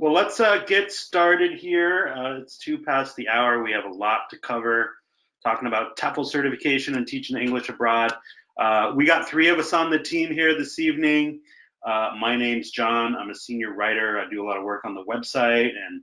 Well, let's get started here. It's 2 past the hour. We have a lot to cover, talking about TEFL certification and teaching English abroad. We got 3 of us on the team here this evening. My name's John. I'm a senior writer. I do a lot of work on the website and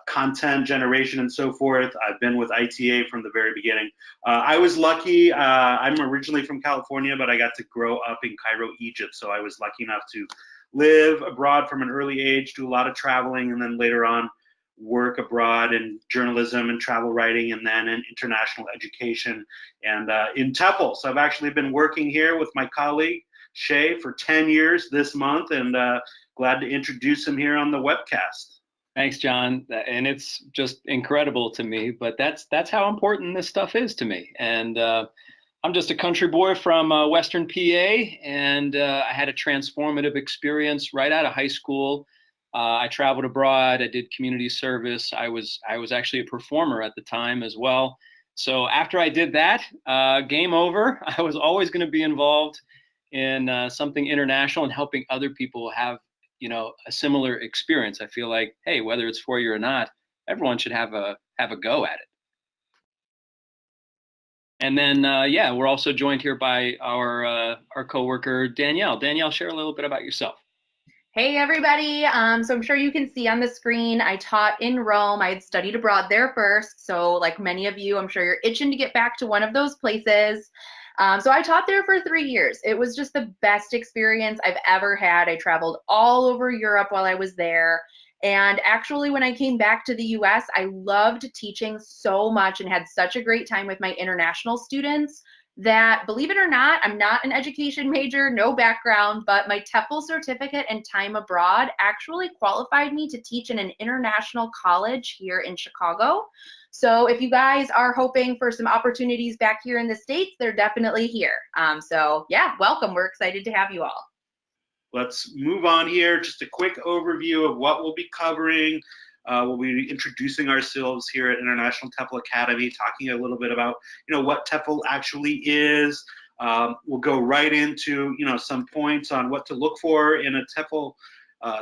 content generation and so forth. I've been with ITA from the very beginning. I was lucky. I'm originally from California, but I got to grow up in Cairo, Egypt. So I was lucky enough to live abroad from an early age, do a lot of traveling, and then later on work abroad in journalism and travel writing, and then in international education and in TEFL. So I've actually been working here with my colleague Shay for 10 years this month, and glad to introduce him here on the webcast. Thanks, John. And it's just incredible to me, but that's how important this stuff is to me. And I'm just a country boy from Western PA, and I had a transformative experience right out of high school. I traveled abroad. I did community service. I was actually a performer at the time as well. So after I did that, game over. I was always going to be involved in something international and helping other people have, a similar experience. I feel like, hey, whether it's for you or not, everyone should have a go at it. And then, we're also joined here by our coworker, Danielle. Danielle, share a little bit about yourself. Hey, everybody. So I'm sure you can see on the screen, I taught in Rome. I had studied abroad there first. So like many of you, I'm sure you're itching to get back to one of those places. So I taught there for 3 years. It was just the best experience I've ever had. I traveled all over Europe while I was there. And actually, when I came back to the US, I loved teaching so much and had such a great time with my international students that, believe it or not, I'm not an education major, no background, but my TEFL certificate and time abroad actually qualified me to teach in an international college here in Chicago. So if you guys are hoping for some opportunities back here in the States, they're definitely here. So yeah, welcome. We're excited to have you all. Let's move on here. Just a quick overview of what we'll be covering. We'll be introducing ourselves here at International TEFL Academy, talking a little bit about, what TEFL actually is. We'll go right into, some points on what to look for in a TEFL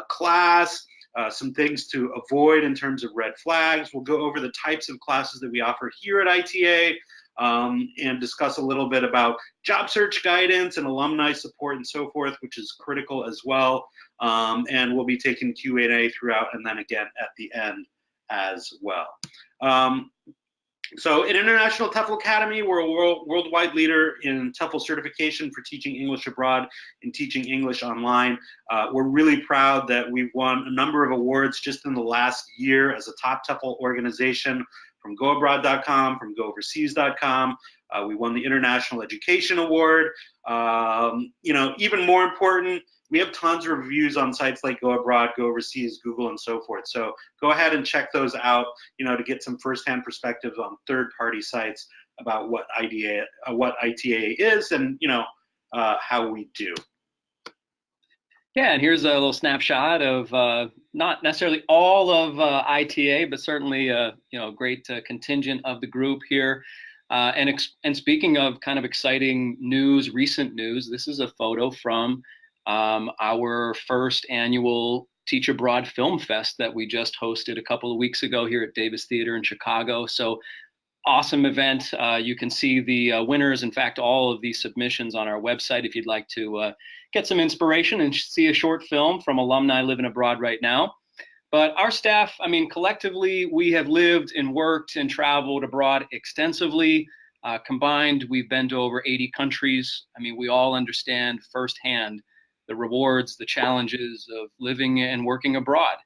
class, some things to avoid in terms of red flags. We'll go over the types of classes that we offer here at ITA, and discuss a little bit about job search guidance and alumni support and so forth, which is critical as well. And we'll be taking Q&A throughout, and then again at the end as well. So at International TEFL Academy, we're a worldwide leader in TEFL certification for teaching English abroad and teaching English online. We're really proud that we've won a number of awards just in the last year as a top TEFL organization, from goabroad.com, from gooverseas.com. We won the International Education Award. Even more important, we have tons of reviews on sites like Go Abroad, Go Overseas, Google, and so forth. So go ahead and check those out, to get some firsthand perspectives on third-party sites about what ITA is and, how we do. Yeah, and here's a little snapshot of not necessarily all of ITA, but certainly a great contingent of the group here. And speaking of kind of exciting news, recent news, this is a photo from our first annual Teach Abroad Film Fest that we just hosted a couple of weeks ago here at Davis Theater in Chicago. So awesome event. You can see the winners, in fact, all of these submissions on our website if you'd like to get some inspiration and see a short film from alumni living abroad right now. But our staff, collectively, we have lived and worked and traveled abroad extensively. Combined, we've been to over 80 countries. We all understand firsthand the rewards, the challenges of living and working abroad.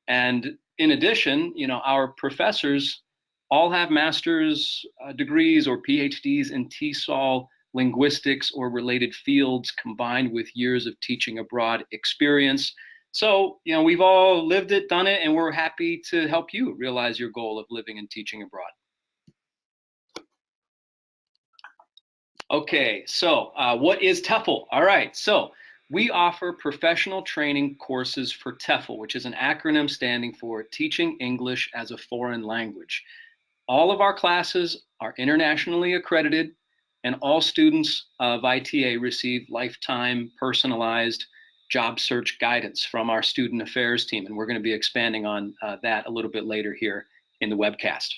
And in addition, our professors all have master's degrees or PhDs in TESOL, linguistics, or related fields, combined with years of teaching abroad experience. So, we've all lived it, done it, and we're happy to help you realize your goal of living and teaching abroad. Okay, so what is TEFL? All right, so we offer professional training courses for TEFL, which is an acronym standing for Teaching English as a Foreign Language. All of our classes are internationally accredited, and all students of ITA receive lifetime personalized job search guidance from our student affairs team. And we're going to be expanding on that a little bit later here in the webcast.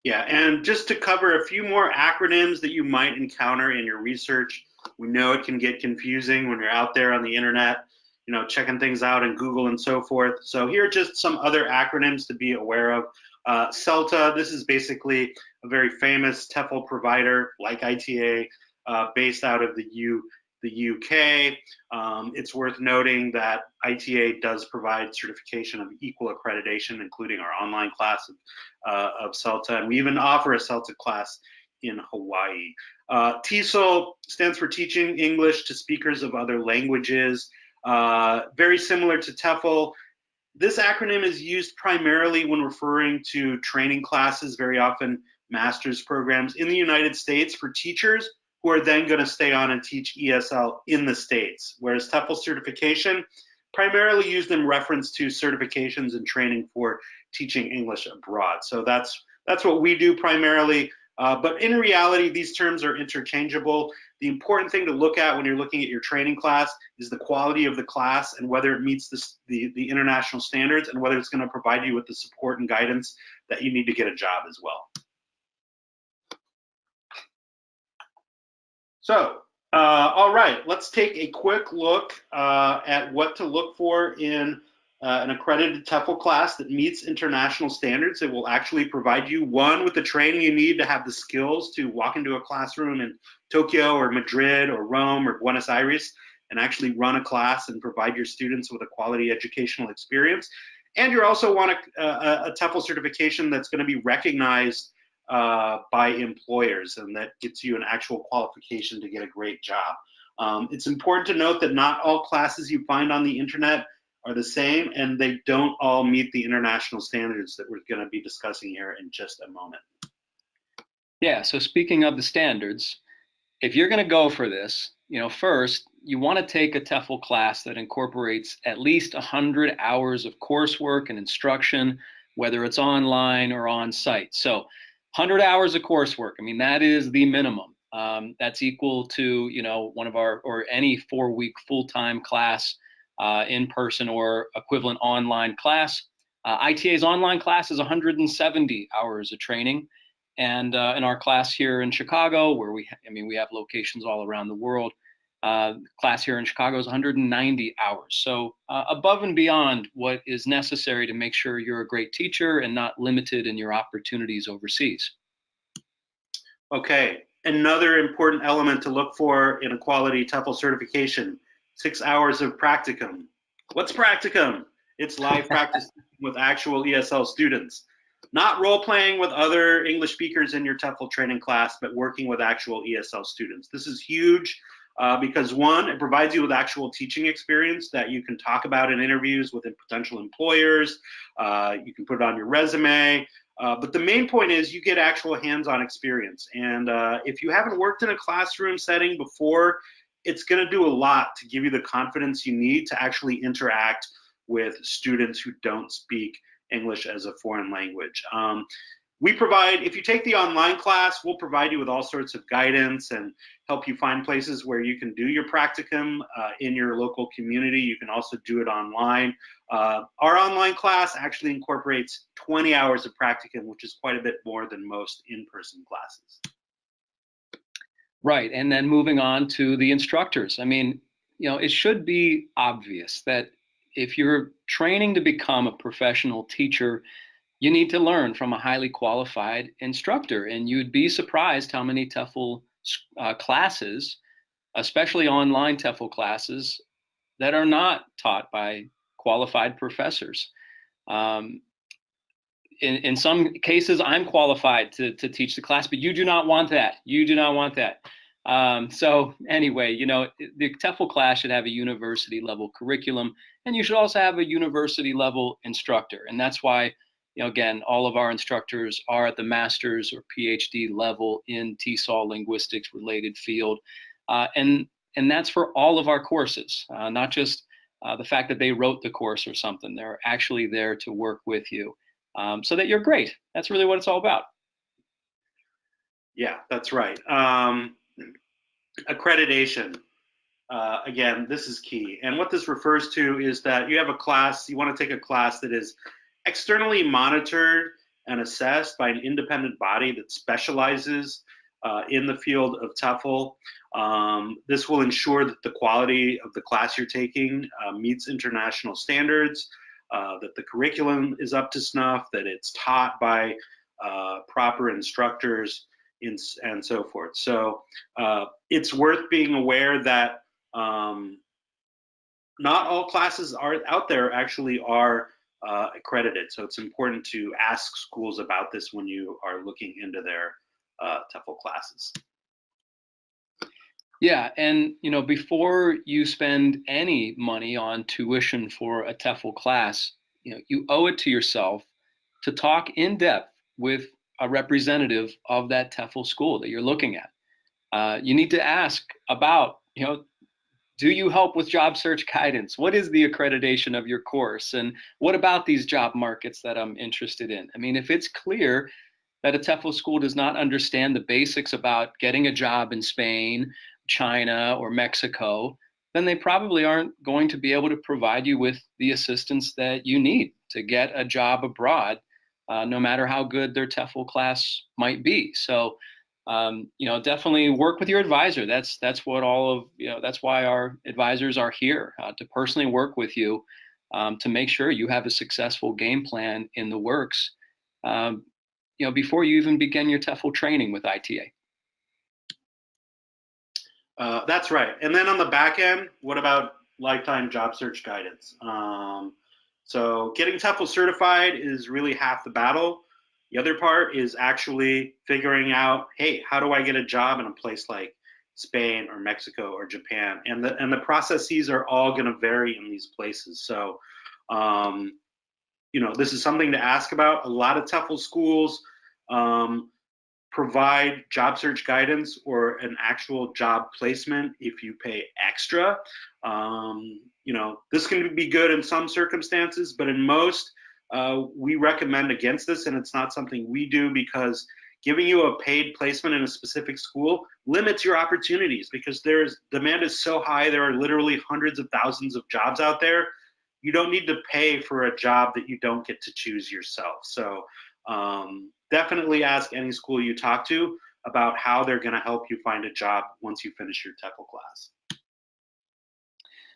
Yeah, and just to cover a few more acronyms that you might encounter in your research. We know it can get confusing when you're out there on the internet, you know, checking things out in Google and so forth. So here are just some other acronyms to be aware of. CELTA, this is basically a very famous TEFL provider like ITA, based out of the UK. It's worth noting that ITA does provide certification of equal accreditation, including our online class of CELTA, and we even offer a CELTA class in Hawaii. TESOL stands for Teaching English to Speakers of Other Languages. Very similar to TEFL. This acronym is used primarily when referring to training classes, very often master's programs in the United States for teachers who are then going to stay on and teach ESL in the States, whereas TEFL certification primarily used in reference to certifications and training for teaching English abroad. So that's what we do primarily, but in reality, these terms are interchangeable. The important thing to look at when you're looking at your training class is the quality of the class and whether it meets the international standards and whether it's going to provide you with the support and guidance that you need to get a job as well. So, all right, let's take a quick look at what to look for in an accredited TEFL class that meets international standards. It will actually provide you, one, with the training you need to have the skills to walk into a classroom in Tokyo or Madrid or Rome or Buenos Aires and actually run a class and provide your students with a quality educational experience. And you also want a TEFL certification that's going to be recognized by employers, and that gets you an actual qualification to get a great job. It's important to note that not all classes you find on the internet are the same, and they don't all meet the international standards that we're going to be discussing here in just a moment. Yeah, so speaking of the standards, if you're going to go for this, first, you want to take a TEFL class that incorporates at least 100 hours of coursework and instruction, whether it's online or on site. So 100 hours of coursework, I mean, that is the minimum. That's equal to, one of our, or any 4-week full-time class, in person or equivalent online class. ITA's online class is 170 hours of training. And in our class here in Chicago, where we have locations all around the world, class here in Chicago is 190 hours. So above and beyond what is necessary to make sure you're a great teacher and not limited in your opportunities overseas. Okay, another important element to look for in a quality TEFL certification, 6 hours of practicum. What's practicum? It's live practice with actual ESL students. Not role-playing with other English speakers in your TEFL training class, but working with actual ESL students. This is huge because, one, it provides you with actual teaching experience that you can talk about in interviews with potential employers. You can put it on your resume. But the main point is you get actual hands-on experience. And if you haven't worked in a classroom setting before, it's going to do a lot to give you the confidence you need to actually interact with students who don't speak English as a foreign language. We provide, if you take the online class, we'll provide you with all sorts of guidance and help you find places where you can do your practicum in your local community. You can also do it online. Our online class actually incorporates 20 hours of practicum, which is quite a bit more than most in-person classes. Right, and then moving on to the instructors. I mean, it should be obvious that if you're training to become a professional teacher, you need to learn from a highly qualified instructor. And you'd be surprised how many TEFL classes, especially online TEFL classes, that are not taught by qualified professors. In some cases, I'm qualified to teach the class, but you do not want that. You do not want that. So anyway, the TEFL class should have a university level curriculum, and you should also have a university level instructor. And that's why, again, all of our instructors are at the master's or PhD level in TESOL linguistics related field. And that's for all of our courses, not just the fact that they wrote the course or something. They're actually there to work with you so that you're great. That's really what it's all about. Yeah, that's right. Accreditation. again, this is key. And what this refers to is that you have a class, you want to take a class that is externally monitored and assessed by an independent body that specializes in the field of TEFL. This will ensure that the quality of the class you're taking meets international standards, that the curriculum is up to snuff, that it's taught by proper instructors, and so forth. So it's worth being aware that not all classes out there actually are accredited. So it's important to ask schools about this when you are looking into their TEFL classes. Yeah, and before you spend any money on tuition for a TEFL class, you owe it to yourself to talk in depth with a representative of that TEFL school that you're looking at. You need to ask about, do you help with job search guidance? What is the accreditation of your course? And what about these job markets that I'm interested in? I mean, if it's clear that a TEFL school does not understand the basics about getting a job in Spain, China, or Mexico, then they probably aren't going to be able to provide you with the assistance that you need to get a job abroad, no matter how good their TEFL class might be. So, definitely work with your advisor. That's what that's why our advisors are here, to personally work with you, to make sure you have a successful game plan in the works, before you even begin your TEFL training with ITA. That's right. And then on the back end, what about lifetime job search guidance? So getting TEFL certified is really half the battle. The other part is actually figuring out, hey, how do I get a job in a place like Spain or Mexico or Japan? And the processes are all going to vary in these places. So, this is something to ask about. A lot of TEFL schools provide job search guidance or an actual job placement if you pay extra. This can be good in some circumstances, but in most, we recommend against this, and it's not something we do because giving you a paid placement in a specific school limits your opportunities because demand is so high. There are literally hundreds of thousands of jobs out there. You don't need to pay for a job that you don't get to choose yourself. So definitely ask any school you talk to about how they're going to help you find a job once you finish your TEFL class.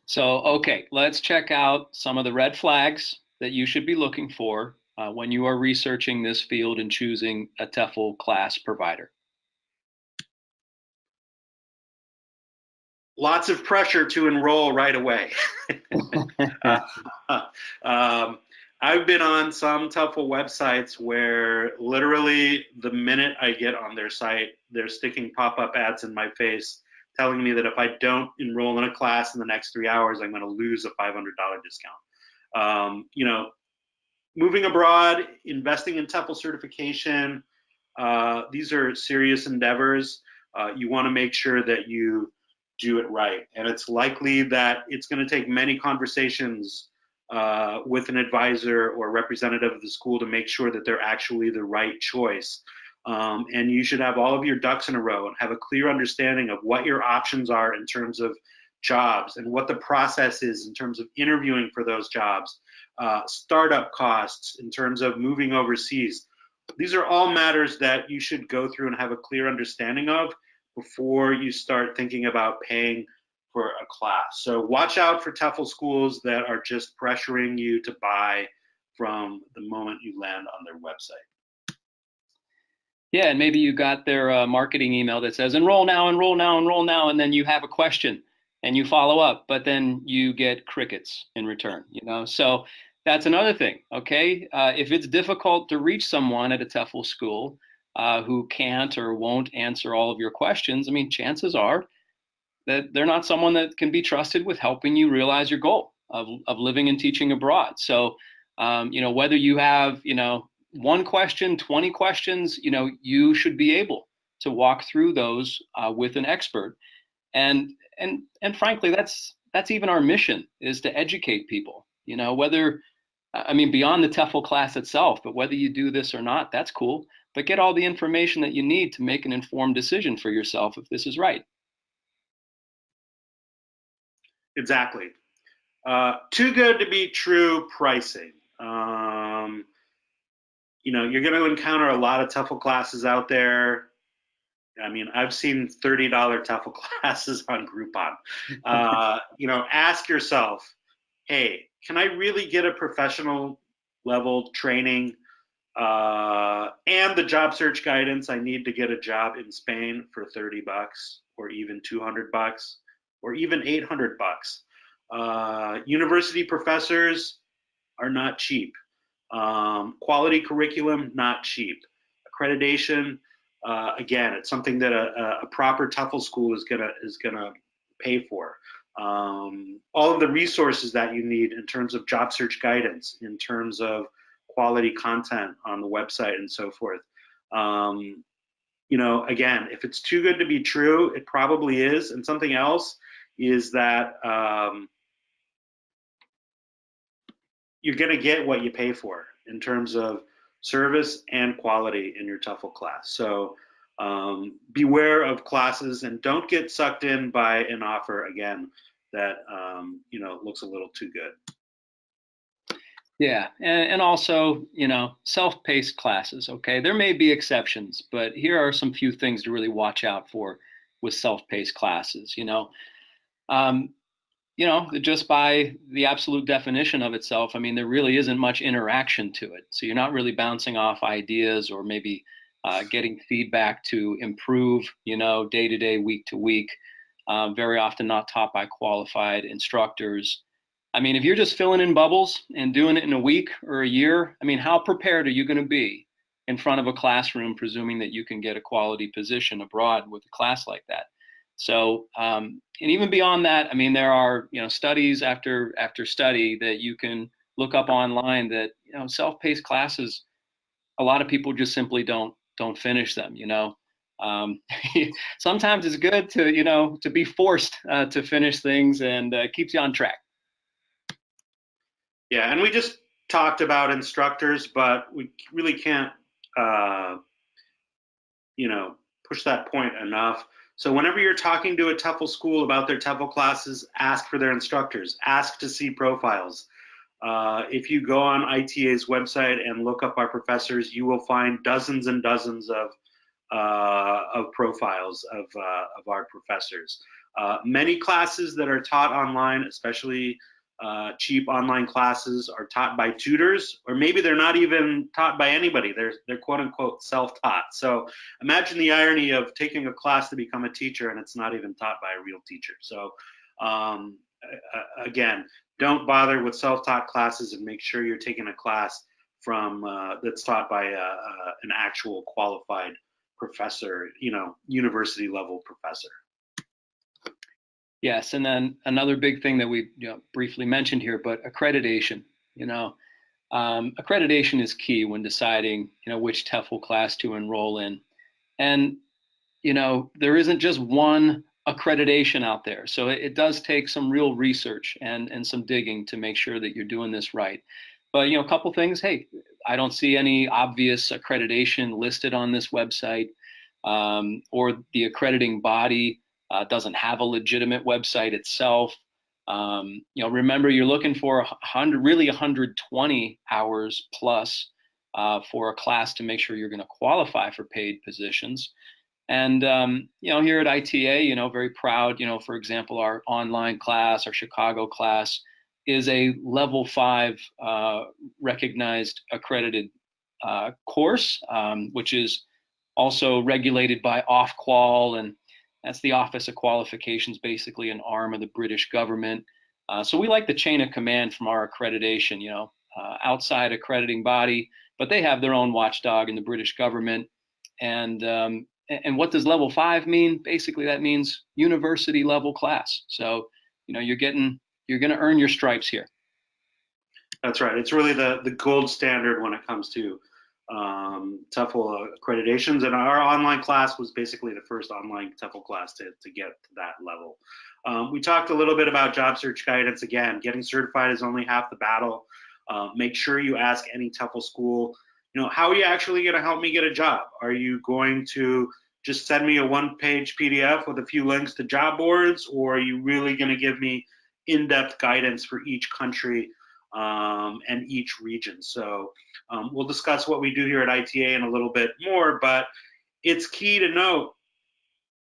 So, okay, let's check out some of the red flags that you should be looking for when you are researching this field and choosing a TEFL class provider. Lots of pressure to enroll right away. I've been on some TEFL websites where literally the minute I get on their site, they're sticking pop-up ads in my face telling me that if I don't enroll in a class in the next 3 hours, I'm going to lose a $500 discount. Moving abroad, investing in TEFL certification, these are serious endeavors. You want to make sure that you do it right. And it's likely that it's going to take many conversations with an advisor or representative of the school to make sure that they're actually the right choice. And you should have all of your ducks in a row and have a clear understanding of what your options are in terms of jobs and what the process is in terms of interviewing for those jobs, startup costs in terms of moving overseas. These are all matters that you should go through and have a clear understanding of before you start thinking about paying for a class. So watch out for TEFL schools that are just pressuring you to buy from the moment you land on their website. Yeah, and maybe you got their marketing email that says enroll now, enroll now, enroll now, and then you have a question and you follow up, but then you get crickets in return, So that's another thing, okay? If it's difficult to reach someone at a TEFL school who can't or won't answer all of your questions, I mean, chances are that they're not someone that can be trusted with helping you realize your goal of living and teaching abroad. So, whether you have, one question, 20 questions, you should be able to walk through those with an expert. And frankly, that's even our mission, is to educate people, beyond the TEFL class itself, but whether you do this or not, that's cool. But get all the information that you need to make an informed decision for yourself if this is right. Exactly. Too good to be true pricing. You're going to encounter a lot of TEFL classes out there. I mean, I've seen $30 TEFL classes on Groupon. Ask yourself, hey, can I really get a professional level training and the job search guidance I need to get a job in Spain for $30 or even $200 or even $800? University professors are not cheap. Quality curriculum, not cheap. Accreditation, again, it's something that a proper TEFL school is gonna pay for. All of the resources that you need in terms of job search guidance, in terms of quality content on the website and so forth. Again, if it's too good to be true, it probably is. And something else is that you're going to get what you pay for in terms of service and quality in your TEFL class. So beware of classes and don't get sucked in by an offer, again, that looks a little too good. Yeah, and also, self-paced classes, okay? There may be exceptions, but here are some few things to really watch out for with self-paced classes, just by the absolute definition of itself, I mean, there really isn't much interaction to it. So you're not really bouncing off ideas or maybe getting feedback to improve, day to day, week to week. Very often not taught by qualified instructors. I mean, if you're just filling in bubbles and doing it in a week or a year, I mean, how prepared are you going to be in front of a classroom, presuming that you can get a quality position abroad with a class like that? So, and even beyond that, I mean, there are, studies after study that you can look up online that, self-paced classes, a lot of people just simply don't finish them, Sometimes it's good to, to be forced to finish things, and keeps you on track. Yeah, and we just talked about instructors, but we really can't, push that point enough. So whenever you're talking to a TEFL school about their TEFL classes, ask for their instructors. Ask to see profiles. If you go on ITA's website and look up our professors, you will find dozens and dozens of profiles of our professors. Many classes that are taught online, especially cheap online classes, are taught by tutors, or maybe they're not even taught by anybody. They're quote unquote self-taught. So imagine the irony of taking a class to become a teacher and it's not even taught by a real teacher. So again, don't bother with self-taught classes, and make sure you're taking a class from that's taught by an actual qualified professor, university level professor. Yes, and then another big thing that we briefly mentioned here, but accreditation. Accreditation is key when deciding which TEFL class to enroll in, and there isn't just one accreditation out there. So it does take some real research and some digging to make sure that you're doing this right. But a couple things. Hey, I don't see any obvious accreditation listed on this website, or the accrediting body doesn't have a legitimate website itself. Remember, you're looking for 120 hours plus for a class to make sure you're going to qualify for paid positions. And here at ITA, very proud. For example, our online class, our Chicago class, is a level 5 recognized accredited course, which is also regulated by Ofqual, and that's the Office of Qualifications, basically an arm of the British government. So we like the chain of command from our accreditation, outside accrediting body, but they have their own watchdog in the British government. And what does level 5 mean? Basically, that means university level class. So, you're going to earn your stripes here. That's right. It's really the gold standard when it comes to TEFL accreditations, and our online class was basically the first online TEFL class to get to that level. We talked a little bit about job search guidance. Again, getting certified is only half the battle. Make sure you ask any TEFL school, how are you actually going to help me get a job? Are you going to just send me a one-page PDF with a few links to job boards, or are you really going to give me in-depth guidance for each country and each region. So we'll discuss what we do here at ITA in a little bit more, but it's key to note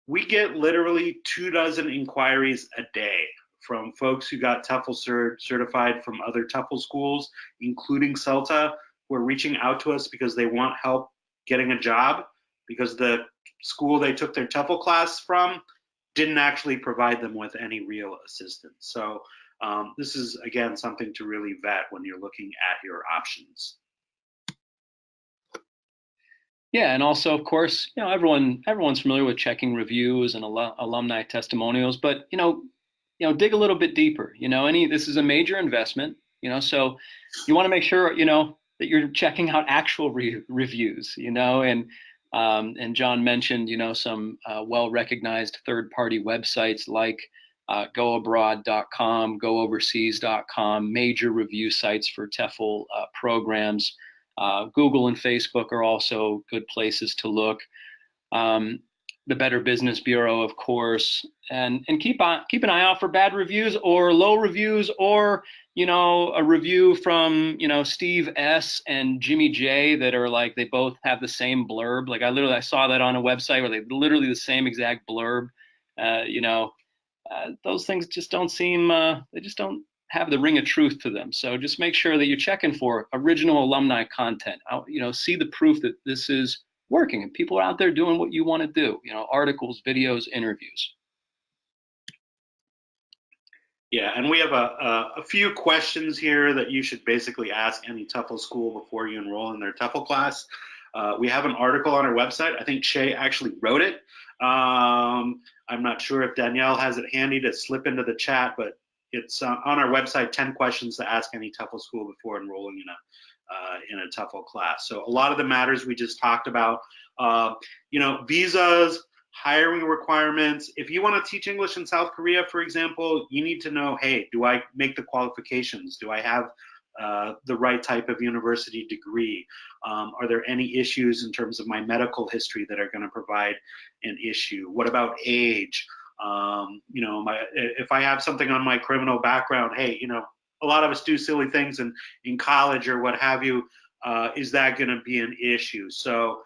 we get literally 24 inquiries a day from folks who got TEFL certified from other TEFL schools, including CELTA, who are reaching out to us because they want help getting a job because the school they took their TEFL class from didn't actually provide them with any real assistance. So this is, again, something to really vet when you're looking at your options. Yeah, and also, of course, everyone's familiar with checking reviews and alumni testimonials, but dig a little bit deeper. This is a major investment. So you want to make sure that you're checking out actual reviews. And John mentioned some well-recognized third-party websites like goabroad.com, gooverseas.com, major review sites for TEFL programs. Google and Facebook are also good places to look. The Better Business Bureau, of course, and keep an eye out for bad reviews or low reviews, or a review from Steve S. and Jimmy J. that are like they both have the same blurb. Like I saw that on a website where they literally the same exact blurb. Those things just don't seem. They just don't have the ring of truth to them. So just make sure that you're checking for original alumni content. See the proof that this is working and people are out there doing what you want to do. Articles, videos, interviews. Yeah, and we have a few questions here that you should basically ask any TEFL school before you enroll in their TEFL class. We have an article on our website. I think Shay actually wrote it. I'm not sure if Danielle has it handy to slip into the chat, but it's on our website, 10 questions to ask any TEFL school before enrolling in a TEFL class. So a lot of the matters we just talked about, visas, hiring requirements. If you want to teach English in South Korea, for example, you need to know, hey, do I make the qualifications? Do I have the right type of university degree? Are there any issues in terms of my medical history that are going to provide an issue? What about age? If I have something on my criminal background, hey, a lot of us do silly things in college or what have you. Is that going to be an issue? So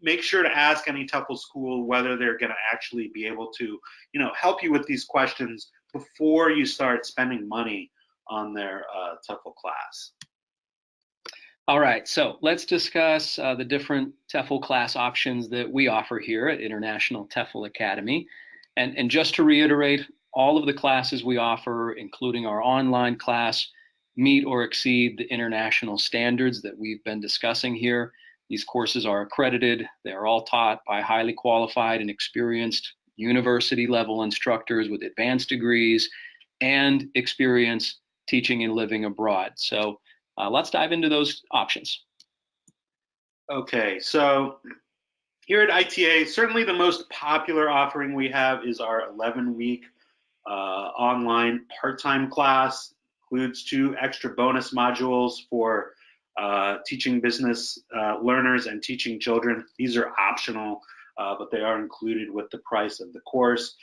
make sure to ask any TEFL school whether they're going to actually be able to, help you with these questions before you start spending money on their TEFL class. All right, so let's discuss the different TEFL class options that we offer here at International TEFL Academy. And just to reiterate, all of the classes we offer, including our online class, meet or exceed the international standards that we've been discussing here. These courses are accredited. They are all taught by highly qualified and experienced university-level instructors with advanced degrees and experience teaching and living abroad. So let's dive into those options. Okay, so here at ITA, certainly the most popular offering we have is our 11-week online part-time class. Includes 2 extra bonus modules for teaching business learners and teaching children. These are optional, but they are included with the price of the course.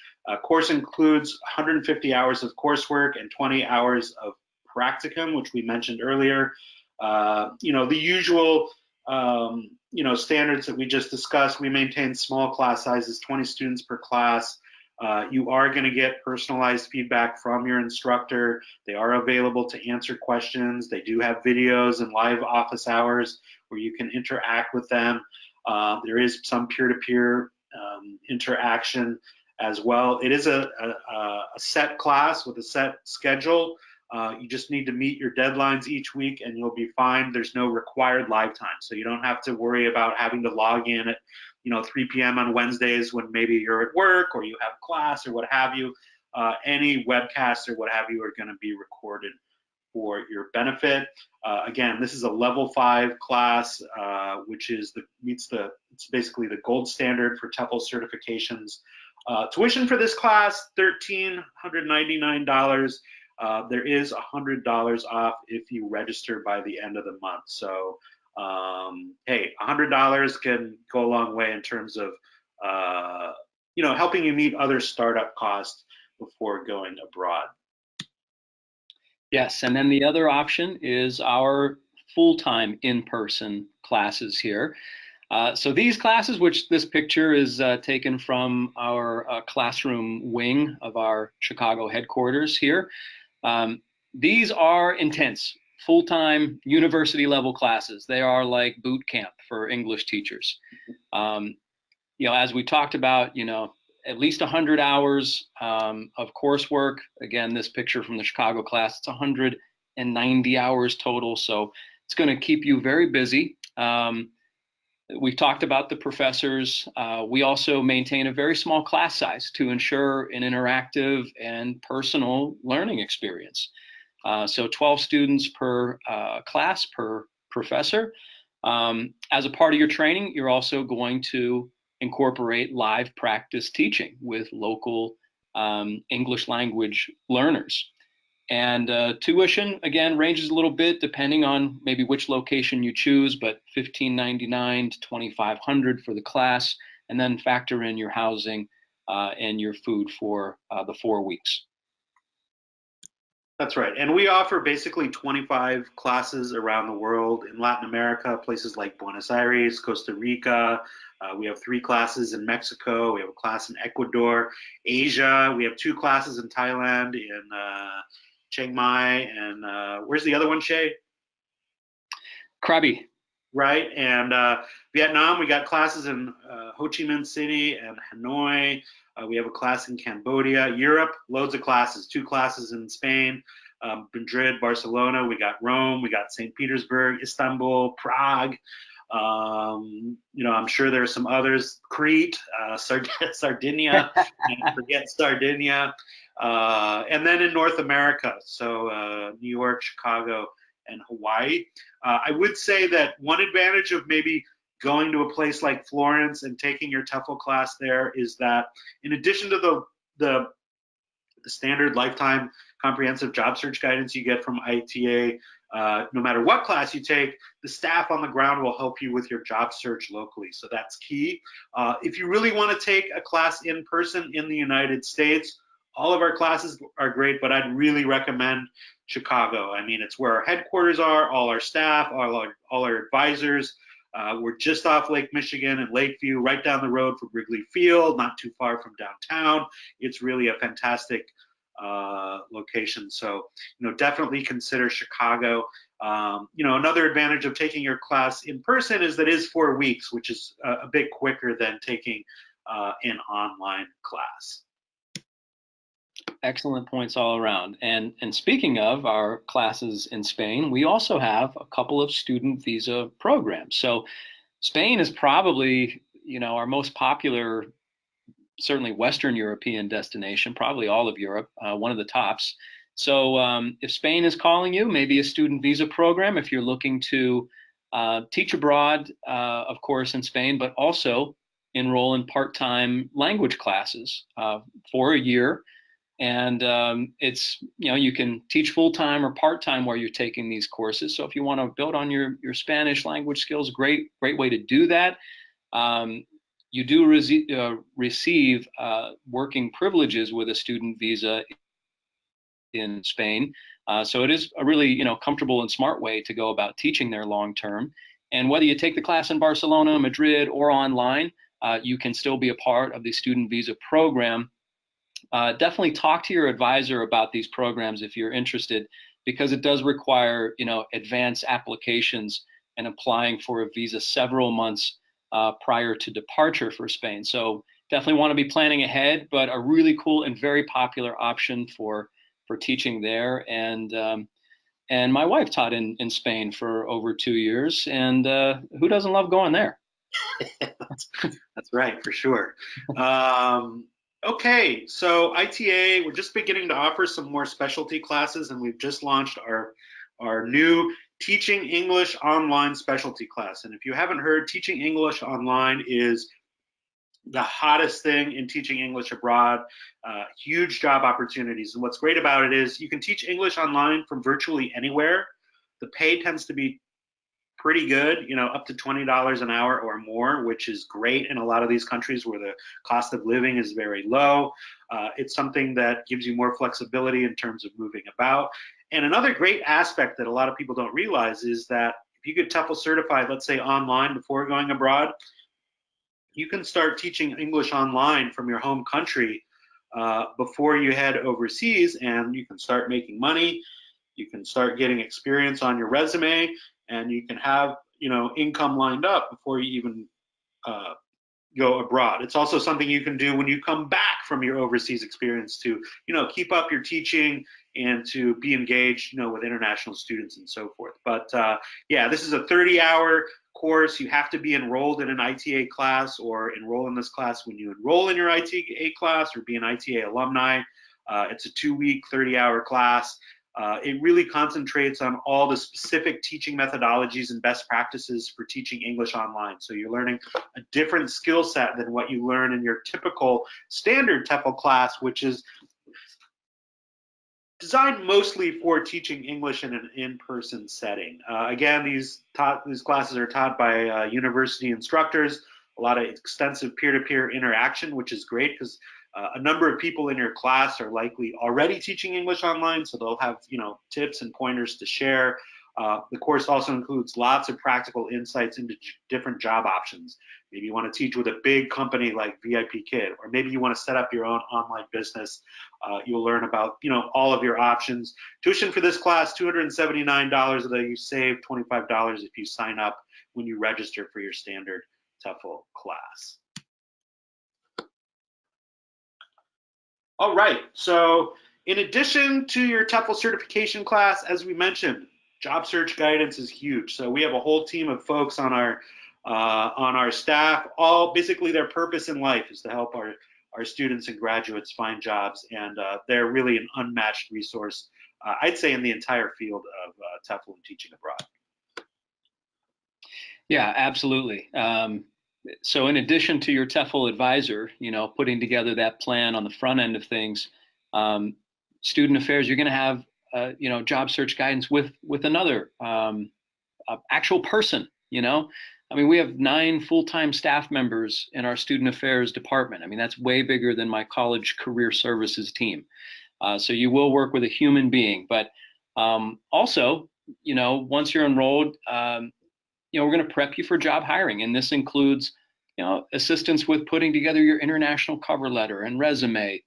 Course includes 150 hours of coursework and 20 hours of practicum, which we mentioned earlier. The usual standards that we just discussed. We maintain small class sizes, 20 students per class. You are going to get personalized feedback from your instructor. They are available to answer questions. They do have videos and live office hours where you can interact with them. There is some peer-to-peer interaction as well. It is a set class with a set schedule. You just need to meet your deadlines each week and you'll be fine. There's no required live time, so you don't have to worry about having to log in at 3 p.m. on Wednesdays when maybe you're at work or you have class or what have you. Any webcasts or what have you are going to be recorded for your benefit. Again, this is a level 5 class, which is it's basically the gold standard for TEFL certifications. Tuition for this class, $1,399. There is $100 off if you register by the end of the month. So, hey, $100 can go a long way in terms of, helping you meet other startup costs before going abroad. Yes, and then the other option is our full-time in-person classes here. So these classes, which this picture is taken from our classroom wing of our Chicago headquarters here, these are intense, full-time university level classes. They are like boot camp for English teachers. As we talked about, at least 100 hours of coursework. Again, this picture from the Chicago class, it's 190 hours total. So it's going to keep you very busy. We've talked about the professors. We also maintain a very small class size to ensure an interactive and personal learning experience. So 12 students per class, per professor. As a part of your training, you're also going to incorporate live practice teaching with local English language learners. And tuition, again, ranges a little bit depending on maybe which location you choose, but $1,599 to $2,500 for the class, and then factor in your housing and your food for the 4 weeks. That's right. And we offer basically 25 classes around the world in Latin America, places like Buenos Aires, Costa Rica. We have 3 classes in Mexico. We have a class in Ecuador, Asia. We have 2 classes in Thailand, in Chiang Mai, and where's the other one, Shay? Krabi. Right. And Vietnam, we got classes in Ho Chi Minh City and Hanoi. We have a class in Cambodia. Europe, loads of classes, 2 classes in Spain, Madrid, Barcelona. We got Rome. We got St. Petersburg, Istanbul, Prague. I'm sure there are some others. Crete, Sardinia. Can't forget Sardinia. And then in North America, so New York, Chicago, and Hawaii. I would say that one advantage of maybe going to a place like Florence and taking your TEFL class there is that in addition to the standard lifetime comprehensive job search guidance you get from ITA, no matter what class you take, the staff on the ground will help you with your job search locally. So that's key. If you really want to take a class in person in the United States, all of our classes are great, but I'd really recommend Chicago. I mean, it's where our headquarters are, all our staff, all our advisors. We're just off Lake Michigan and Lakeview, right down the road from Wrigley Field, not too far from downtown. It's really a fantastic location. So, definitely consider Chicago. Another advantage of taking your class in person is that it is 4 weeks, which is a bit quicker than taking an online class. Excellent points all around. And speaking of our classes in Spain, we also have a couple of student visa programs. So Spain is probably, our most popular, certainly Western European destination, probably all of Europe, one of the tops. So if Spain is calling you, maybe a student visa program, if you're looking to teach abroad, of course, in Spain, but also enroll in part-time language classes for a year. And it's, you can teach full-time or part-time while you're taking these courses. So if you want to build on your Spanish language skills, great way to do that. You do receive working privileges with a student visa in Spain. So it is a really, comfortable and smart way to go about teaching there long-term. And whether you take the class in Barcelona, Madrid, or online, you can still be a part of the student visa program. Definitely talk to your advisor about these programs if you're interested, because it does require, advanced applications and applying for a visa several months prior to departure for Spain. So definitely want to be planning ahead, but a really cool and very popular option for teaching there. And my wife taught in Spain for over 2 years, and who doesn't love going there? That's right, for sure. Okay, so ITA, we're just beginning to offer some more specialty classes, and we've just launched our new Teaching English Online specialty class. And if you haven't heard, Teaching English Online is the hottest thing in teaching English abroad, huge job opportunities. And what's great about it is you can teach English online from virtually anywhere. The pay tends to be pretty good, up to $20 an hour or more, which is great in a lot of these countries where the cost of living is very low. It's something that gives you more flexibility in terms of moving about. And another great aspect that a lot of people don't realize is that if you get TEFL certified, let's say online before going abroad, you can start teaching English online from your home country before you head overseas, and you can start making money. You can start getting experience on your resume, and you can have, you know, income lined up before you even go abroad. It's also something you can do when you come back from your overseas experience to, you know, keep up your teaching and to be engaged, you know, with international students and so forth. But yeah, this is a 30-hour course. You have to be enrolled in an ITA class or enroll in this class when you enroll in your ITA class or be an ITA alumni. It's a 2-week, 30-hour class. It really concentrates on all the specific teaching methodologies and best practices for teaching English online. So you're learning a different skill set than what you learn in your typical standard TEFL class, which is designed mostly for teaching English in an in-person setting. Again, these classes are taught by university instructors, a lot of extensive peer-to-peer interaction, which is great because a number of people in your class are likely already teaching English online, so they'll have, you know, tips and pointers to share. The course also includes lots of practical insights into different job options. Maybe you want to teach with a big company like VIP Kid, or maybe you want to set up your own online business. You'll learn about, you know, all of your options. Tuition for this class, $279, although you save $25 if you sign up when you register for your standard TEFL class. All right, so in addition to your TEFL certification class, as we mentioned, job search guidance is huge. So we have a whole team of folks on our staff. All basically their purpose in life is to help our students and graduates find jobs, and they're really an unmatched resource, I'd say, in the entire field of TEFL and teaching abroad. Yeah, absolutely. So in addition to your TEFL advisor, you know, putting together that plan on the front end of things, student affairs, you're going to have, you know, job search guidance with another actual person, you know. I mean, we have 9 full-time staff members in our student affairs department. I mean, that's way bigger than my college career services team. So you will work with a human being, but also, you know, once you're enrolled, you know, we're going to prep you for job hiring, and this includes, you know, assistance with putting together your international cover letter and resume,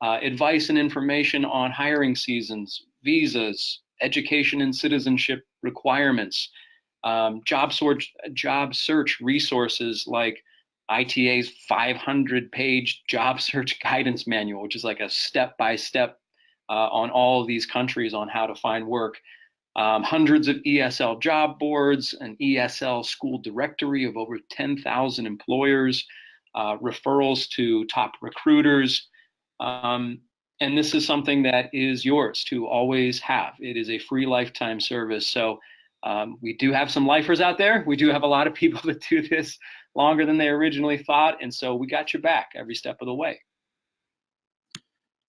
advice and information on hiring seasons, visas, education and citizenship requirements, job search resources like ITA's 500-page job search guidance manual, which is like a step-by-step on all of these countries on how to find work. Hundreds of ESL job boards, an ESL school directory of over 10,000 employers, referrals to top recruiters. And this is something that is yours to always have. It is a free lifetime service. So we do have some lifers out there. We do have a lot of people that do this longer than they originally thought. And so we got your back every step of the way.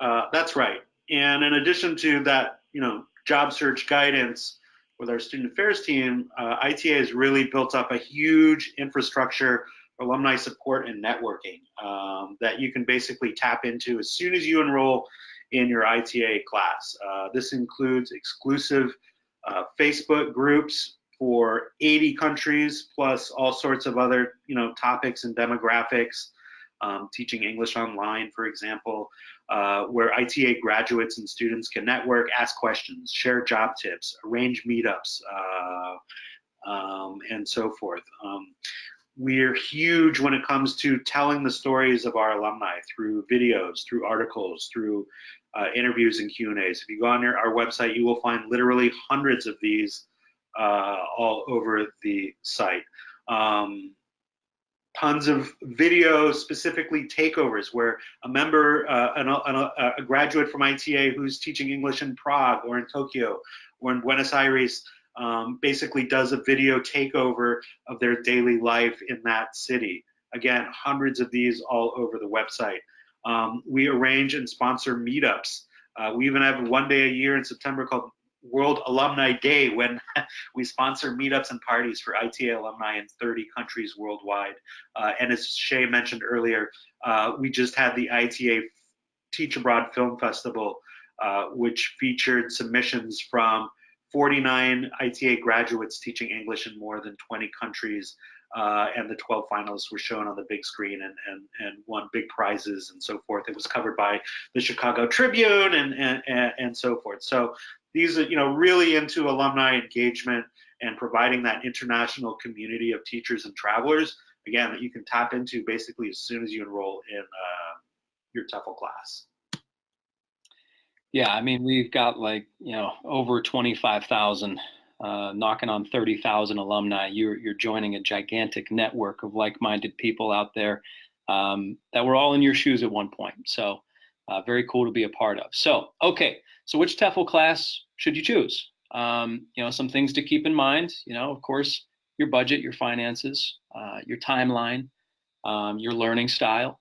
That's right. And in addition to that, you know, job search guidance with our student affairs team, ITA has really built up a huge infrastructure for alumni support and networking that you can basically tap into as soon as you enroll in your ITA class. This includes exclusive Facebook groups for 80 countries, plus all sorts of other, you know, topics and demographics. Teaching English online, for example, where ITA graduates and students can network, ask questions, share job tips, arrange meetups, and so forth. We're huge when it comes to telling the stories of our alumni through videos, through articles, through interviews and Q&As. If you go on our website, you will find literally hundreds of these all over the site. Tons of videos, specifically takeovers, where a member, a graduate from ITA who's teaching English in Prague or in Tokyo or in Buenos Aires basically does a video takeover of their daily life in that city. Again, hundreds of these all over the website. We arrange and sponsor meetups. We even have one day a year in September called World Alumni Day, when we sponsor meetups and parties for ITA alumni in 30 countries worldwide. And as Shay mentioned earlier, we just had the ITA Teach Abroad Film Festival which featured submissions from 49 ITA graduates teaching English in more than 20 countries, and the 12 finalists were shown on the big screen and won big prizes and so forth. It was covered by the Chicago Tribune and so forth. So these are, really into alumni engagement and providing that international community of teachers and travelers, again, that you can tap into basically as soon as you enroll in your TEFL class. Yeah, I mean, we've got over 25,000, knocking on 30,000 alumni. You're joining a gigantic network of like-minded people out there that were all in your shoes at one point. So very cool to be a part of. So, okay, so which TEFL class should you choose? Some things to keep in mind, of course, your budget, your finances, your timeline, your learning style.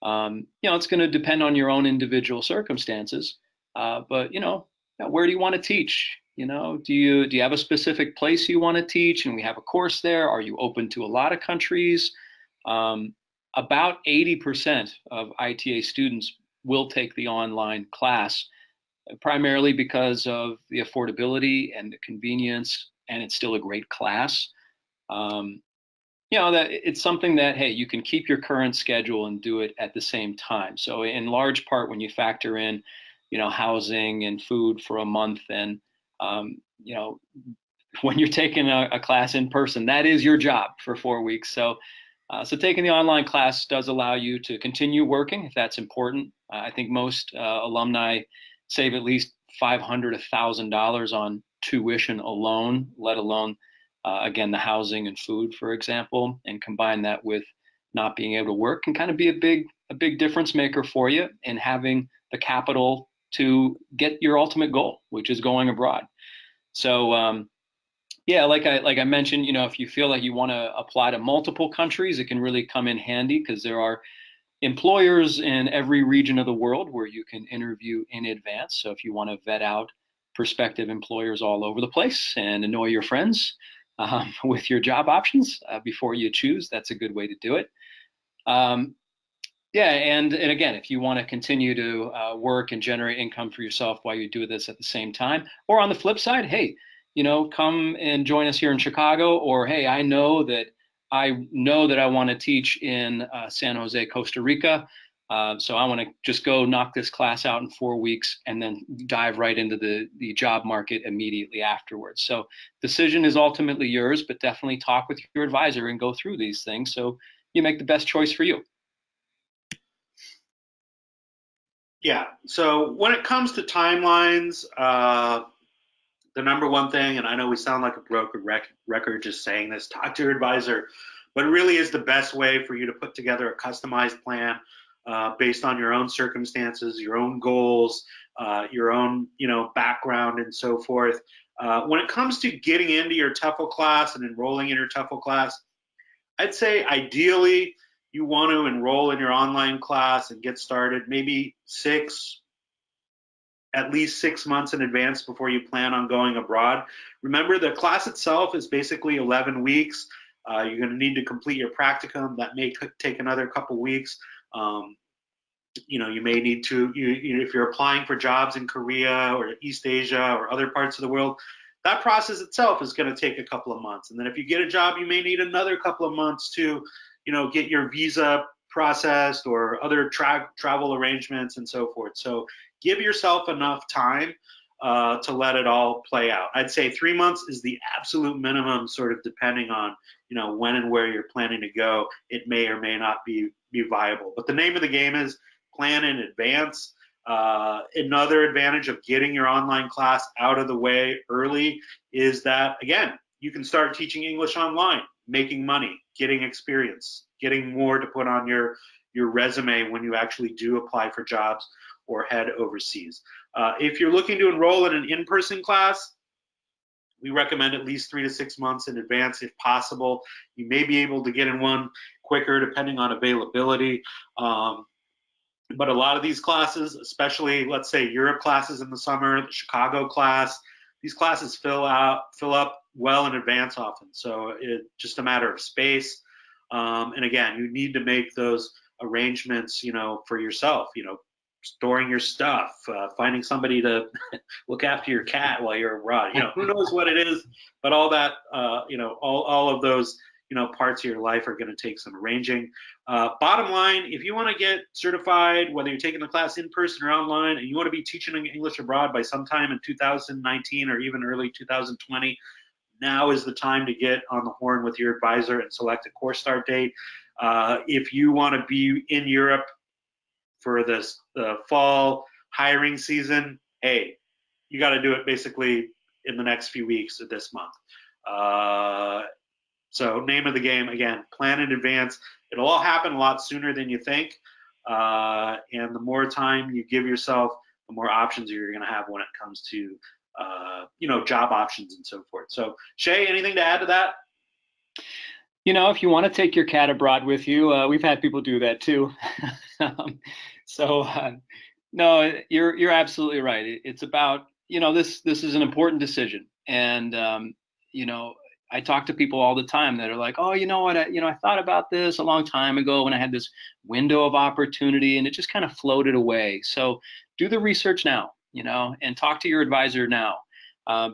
It's going to depend on your own individual circumstances. But where do you want to teach? Do you have a specific place you want to teach and we have a course there? Are you open to a lot of countries? About 80% of ITA students will take the online class, primarily because of the affordability and the convenience, and it's still a great class. That it's something that, hey, you can keep your current schedule and do it at the same time. So in large part, when you factor in, housing and food for a month, and when you're taking a class in person, that is your job for 4 weeks. So taking the online class does allow you to continue working if that's important. I think most alumni save at least $500, $1,000 on tuition alone, let alone again, the housing and food, for example, and combine that with not being able to work can kind of be a big difference maker for you in having the capital to get your ultimate goal, which is going abroad. So yeah, like I mentioned, if you feel like you want to apply to multiple countries, it can really come in handy because there are employers in every region of the world where you can interview in advance. So if you want to vet out prospective employers all over the place and annoy your friends with your job options before you choose, that's a good way to do it. Yeah, and again, if you want to continue to work and generate income for yourself while you do this at the same time, or on the flip side, hey, come and join us here in Chicago, or hey, I know that I want to teach in San Jose, Costa Rica. So I want to just go knock this class out in 4 weeks and then dive right into the job market immediately afterwards. So decision is ultimately yours, but definitely talk with your advisor and go through these things so you make the best choice for you. Yeah, so when it comes to timelines, the number one thing, and I know we sound like a broken record just saying this, talk to your advisor, but it really is the best way for you to put together a customized plan based on your own circumstances, your own goals, your own background and so forth. When it comes to getting into your TEFL class and enrolling in your TEFL class, I'd say ideally you want to enroll in your online class and get started maybe at least 6 months in advance before you plan on going abroad. Remember, the class itself is basically 11 weeks. You're going to need to complete your practicum. That may take another couple weeks. You may need to, if you're applying for jobs in Korea or East Asia or other parts of the world, that process itself is going to take a couple of months. And then if you get a job, you may need another couple of months to, get your visa processed or other travel arrangements and so forth. So give yourself enough time to let it all play out. I'd say 3 months is the absolute minimum, sort of depending on, when and where you're planning to go. It may or may not be viable. But the name of the game is plan in advance. Another advantage of getting your online class out of the way early is that, again, you can start teaching English online, making money, getting experience, getting more to put on your resume when you actually do apply for jobs or head overseas. If you're looking to enroll in an in-person class, we recommend at least 3 to 6 months in advance if possible. You may be able to get in one quicker depending on availability. But a lot of these classes, especially let's say Europe classes in the summer, the Chicago class, these classes fill up well in advance often. So it's just a matter of space. And again, you need to make those arrangements, for yourself. storing your stuff, finding somebody to look after your cat while you're abroad. Who knows what it is, but all that, all of those, parts of your life are going to take some arranging. Bottom line, if you want to get certified, whether you're taking the class in person or online, and you want to be teaching English abroad by sometime in 2019 or even early 2020, now is the time to get on the horn with your advisor and select a course start date. If you want to be in Europe for the fall hiring season, hey, you got to do it basically in the next few weeks of this month. So name of the game, again, plan in advance. It'll all happen a lot sooner than you think. And the more time you give yourself, the more options you're going to have when it comes to job options and so forth. So Shay, anything to add to that? If you want to take your cat abroad with you, we've had people do that too. No, you're absolutely right. It's about, this is an important decision. And, I talk to people all the time that are like, oh, you know what, I thought about this a long time ago when I had this window of opportunity and it just kind of floated away. So do the research now, and talk to your advisor now,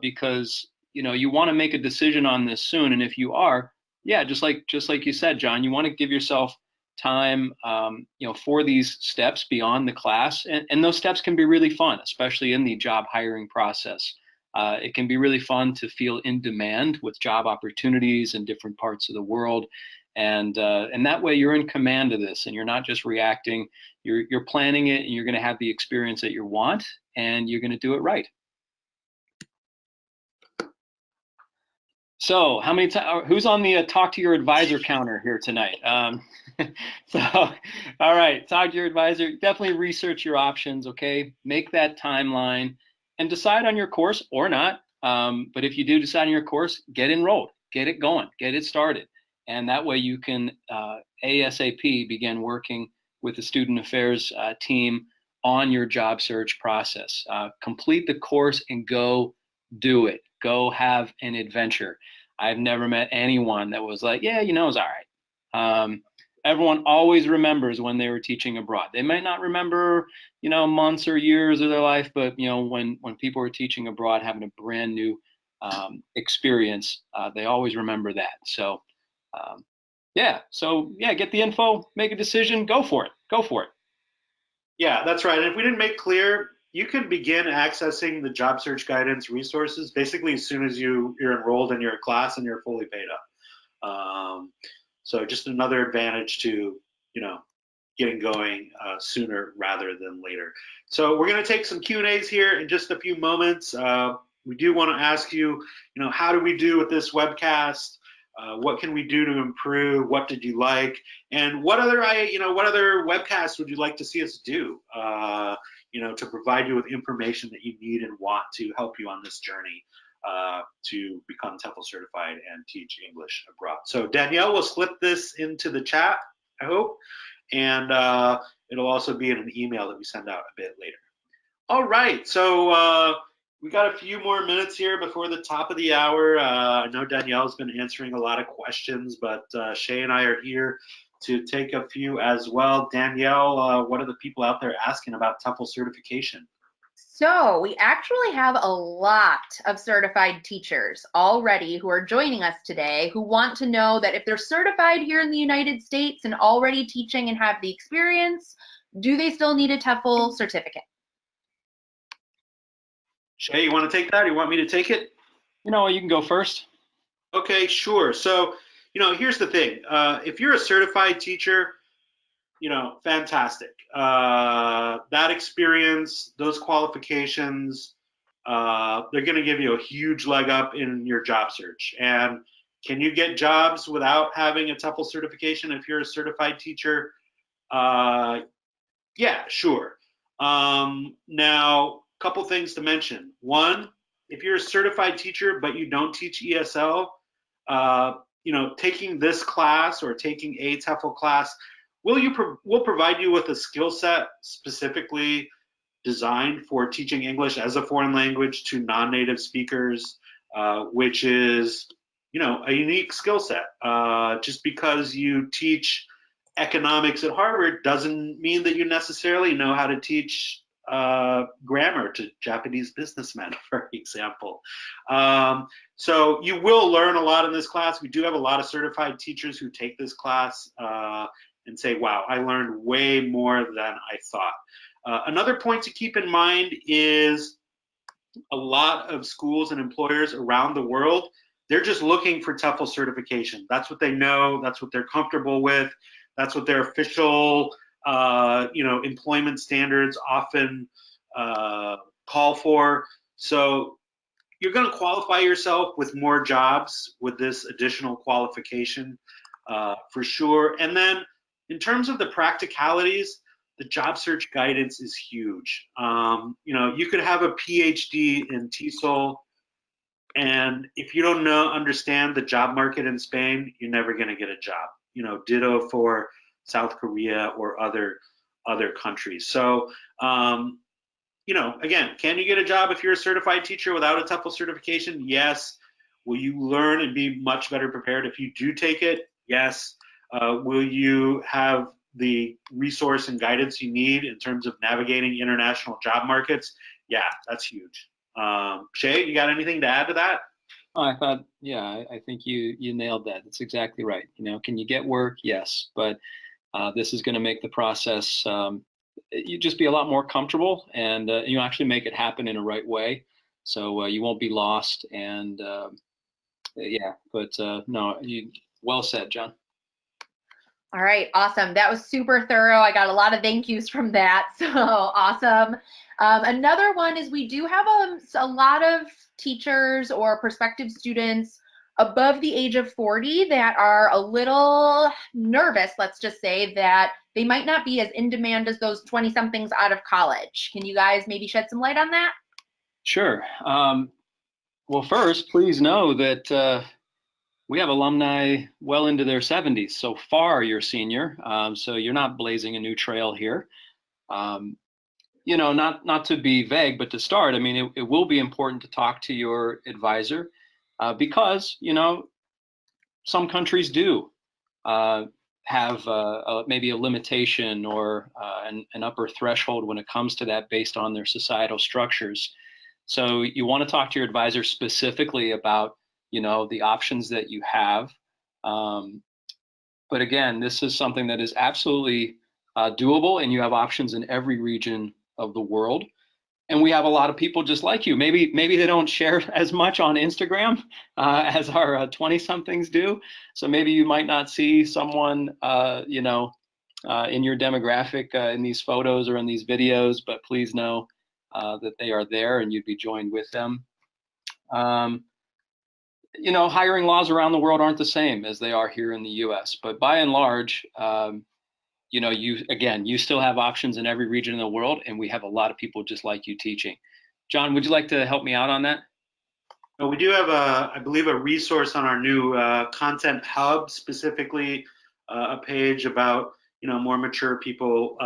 because, you want to make a decision on this soon. And if you are, yeah, just like you said, John, you want to give yourself time, for these steps beyond the class. And those steps can be really fun, especially in the job hiring process. It can be really fun to feel in demand with job opportunities in different parts of the world. And that way you're in command of this and you're not just reacting, you're planning it and you're going to have the experience that you want and you're going to do it right. So how many who's on the talk to your advisor counter here tonight? So, all right, talk to your advisor, definitely research your options, okay? Make that timeline and decide on your course or not. But if you do decide on your course, get enrolled, get it going, get it started. And that way you can ASAP begin working with the student affairs team on your job search process. Complete the course and go do it. Go have an adventure. I've never met anyone that was like, yeah, it's all right. Everyone always remembers when they were teaching abroad. They might not remember, months or years of their life, but when people were teaching abroad, having a brand new experience, they always remember that. So, get the info, make a decision, go for it. Yeah, that's right. And if we didn't make clear, you can begin accessing the job search guidance resources basically as soon as you're enrolled in your class and you're fully paid up. So just another advantage to, getting going sooner rather than later. So we're going to take some Q&As here in just a few moments. We do want to ask you, how do we do with this webcast? What can we do to improve? What did you like? And what other webcasts would you like to see us do? To provide you with information that you need and want to help you on this journey to become TEFL certified and teach English abroad. So Danielle will slip this into the chat, I hope, and it'll also be in an email that we send out a bit later. All right, so we got a few more minutes here before the top of the hour. I know Danielle's been answering a lot of questions, but Shay and I are here to take a few as well. Danielle, what are the people out there asking about TEFL certification? So we actually have a lot of certified teachers already who are joining us today who want to know that if they're certified here in the United States and already teaching and have the experience, do they still need a TEFL certificate? Shay, you want to take that or you want me to take it? You can go first. Okay, sure. So, here's the thing. If you're a certified teacher, fantastic. That experience, those qualifications, they're going to give you a huge leg up in your job search. And can you get jobs without having a TEFL certification if you're a certified teacher? Yeah, sure. Now, a couple things to mention. One, if you're a certified teacher but you don't teach ESL, taking this class or taking a TEFL class will provide you with a skill set specifically designed for teaching English as a foreign language to non-native speakers, which is, a unique skill set. Just because you teach economics at Harvard doesn't mean that you necessarily know how to teach grammar to Japanese businessmen, for example. So you will learn a lot in this class. We do have a lot of certified teachers who take this class and say, wow, I learned way more than I thought. Another point to keep in mind is a lot of schools and employers around the world, they're just looking for TEFL certification. That's what they know. That's what they're comfortable with. That's what their official, employment standards often call for. So you're going to qualify yourself with more jobs with this additional qualification, for sure. And then in terms of the practicalities, the job search guidance is huge. You could have a PhD in TESOL, and if you don't understand the job market in Spain, you're never going to get a job. Ditto for South Korea or other countries. So, again, can you get a job if you're a certified teacher without a TEFL certification? Yes. Will you learn and be much better prepared if you do take it? Yes. Will you have the resource and guidance you need in terms of navigating international job markets? Yeah, that's huge. Shay, you got anything to add to that? Oh, I think you nailed that. That's exactly right. Can you get work? Yes, but this is going to make the process, you just be a lot more comfortable, and you actually make it happen in a right way. So you won't be lost. And no, well said, John. All right, awesome. That was super thorough. I got a lot of thank yous from that. So awesome. Another one is we do have a lot of teachers or prospective students above the age of 40 that are a little nervous, let's just say, that they might not be as in demand as those 20-somethings out of college. Can you guys maybe shed some light on that? Sure. Well, first, please know that we have alumni well into their 70s. So far, you're senior, so you're not blazing a new trail here. Not to be vague, but to start, I mean, it will be important to talk to your advisor because, some countries do have maybe a limitation or an upper threshold when it comes to that based on their societal structures. So you want to talk to your advisor specifically about the options that you have. But again, this is something that is absolutely doable, and you have options in every region of the world. And we have a lot of people just like you. Maybe they don't share as much on Instagram as our 20-somethings do. So maybe you might not see someone, in your demographic in these photos or in these videos, but please know that they are there and you'd be joined with them. Hiring laws around the world aren't the same as they are here in the US, but by and large, you still have options in every region of the world, and we have a lot of people just like you teaching. John, would you like to help me out on that? Well, we do have I believe, a resource on our new content hub, specifically a page about, more mature people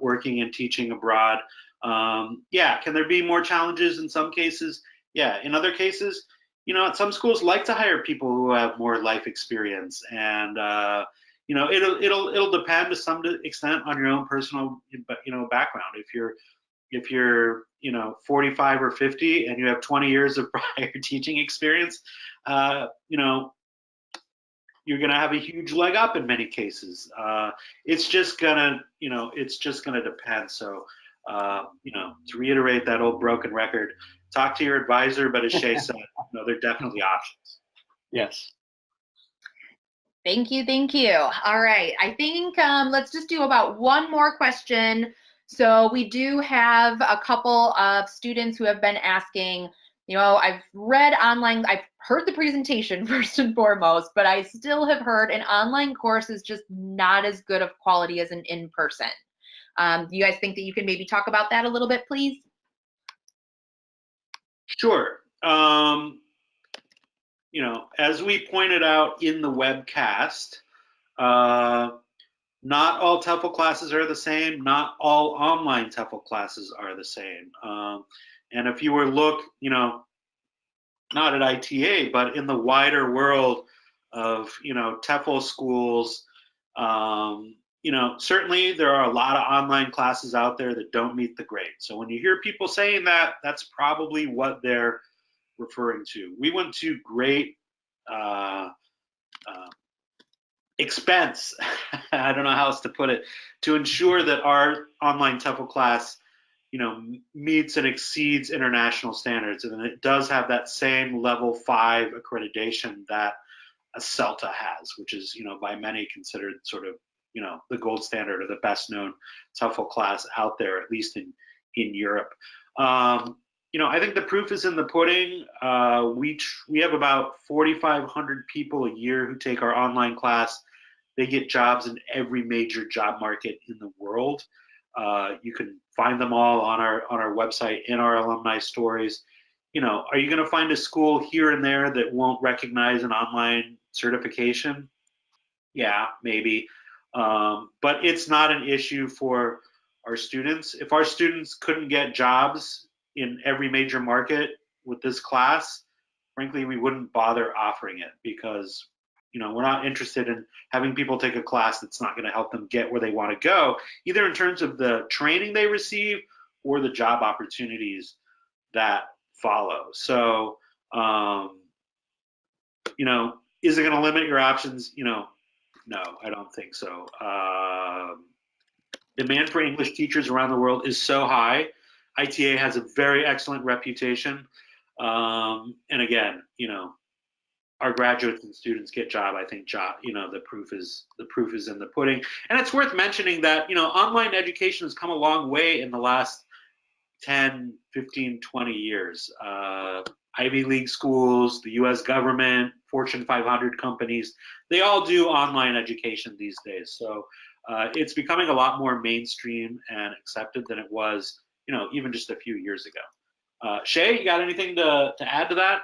working and teaching abroad. Can there be more challenges in some cases? Yeah, in other cases, some schools like to hire people who have more life experience, and it'll depend to some extent on your own personal background. If you're 45 or 50 and you have 20 years of prior teaching experience, you're gonna have a huge leg up in many cases. It's just gonna depend. So to reiterate that old broken record, talk to your advisor, but as Shay said, there are definitely options. Yes. Thank you. All right, I think let's just do about one more question. So we do have a couple of students who have been asking, I've read online, I've heard the presentation first and foremost, but I still have heard an online course is just not as good of quality as an in-person. Do you guys think that you can maybe talk about that a little bit, please? Sure. As we pointed out in the webcast, not all TEFL classes are the same. Not all online TEFL classes are the same. And if you were look, not at ITA, but in the wider world of, TEFL schools, certainly there are a lot of online classes out there that don't meet the grade. So when you hear people saying that, that's probably what they're referring to. We went to great expense, I don't know how else to put it, to ensure that our online TEFL class, meets and exceeds international standards. And it does have that same level 5 accreditation that a CELTA has, which is, by many considered sort of, the gold standard or the best known TEFL class out there, at least in Europe. I think the proof is in the pudding. We have about 4,500 people a year who take our online class. They get jobs in every major job market in the world. You can find them all on our website, in our alumni stories. Are you going to find a school here and there that won't recognize an online certification? Yeah, maybe. But it's not an issue for our students. If our students couldn't get jobs in every major market with this class, frankly, we wouldn't bother offering it, because we're not interested in having people take a class that's not going to help them get where they want to go, either in terms of the training they receive or the job opportunities that follow. So, is it going to limit your options? No, I don't think so. Demand for English teachers around the world is so high. ITA has a very excellent reputation. And again, our graduates and students get job. I think the proof is in the pudding. And it's worth mentioning that, online education has come a long way in the last 10, 15, 20 years. Ivy League schools, the US government, Fortune 500 companies, they all do online education these days. So it's becoming a lot more mainstream and accepted than it was, even just a few years ago. Shay, you got anything to add to that?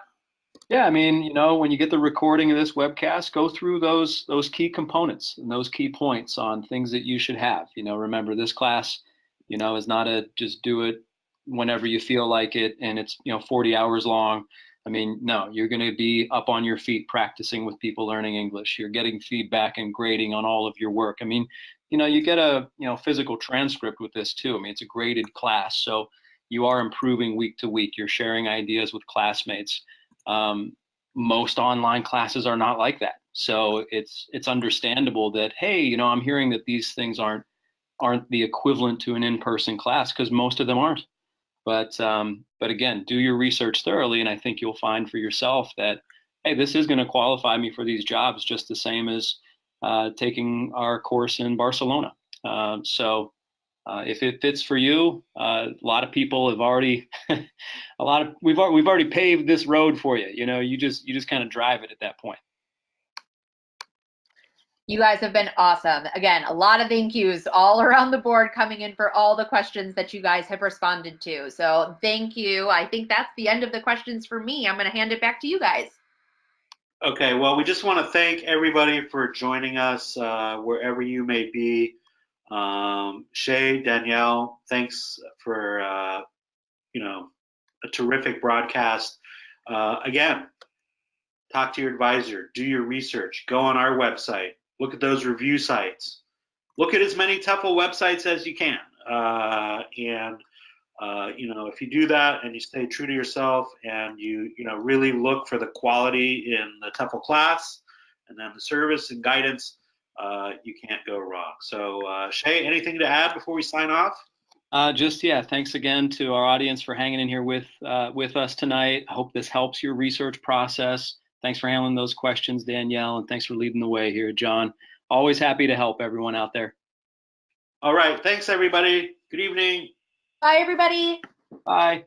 Yeah, I mean, when you get the recording of this webcast, go through those key components and those key points on things that you should have. Remember, this class, is not a just do it whenever you feel like it and it's 40 hours long. I mean, no, you're going to be up on your feet practicing with people learning English. You're getting feedback and grading on all of your work. I mean, you get a physical transcript with this too. I mean, it's a graded class, so you are improving week to week. You're sharing ideas with classmates. Most online classes are not like that, so it's understandable that, hey, I'm hearing that these things aren't the equivalent to an in-person class, because most of them aren't. But again, do your research thoroughly, and I think you'll find for yourself that, hey, this is going to qualify me for these jobs just the same as taking our course in Barcelona. So if it fits for you, a lot of people have already, we've already paved this road for you. You just kind of drive it at that point. You guys have been awesome. Again, a lot of thank yous all around the board coming in for all the questions that you guys have responded to. So thank you. I think that's the end of the questions for me. I'm going to hand it back to you guys. Okay, well, we just want to thank everybody for joining us wherever you may be. Shay, Danielle, thanks for a terrific broadcast. Again, talk to your advisor, do your research, go on our website, look at those review sites, look at as many TEFL websites as you can, if you do that and you stay true to yourself and you really look for the quality in the TEFL class and then the service and guidance, you can't go wrong. So Shay, anything to add before we sign off? Thanks again to our audience for hanging in here with us tonight. I hope this helps your research process. Thanks for handling those questions, Danielle, and thanks for leading the way here, John. Always happy to help everyone out there. All right, thanks everybody. Good evening. Bye everybody. Bye.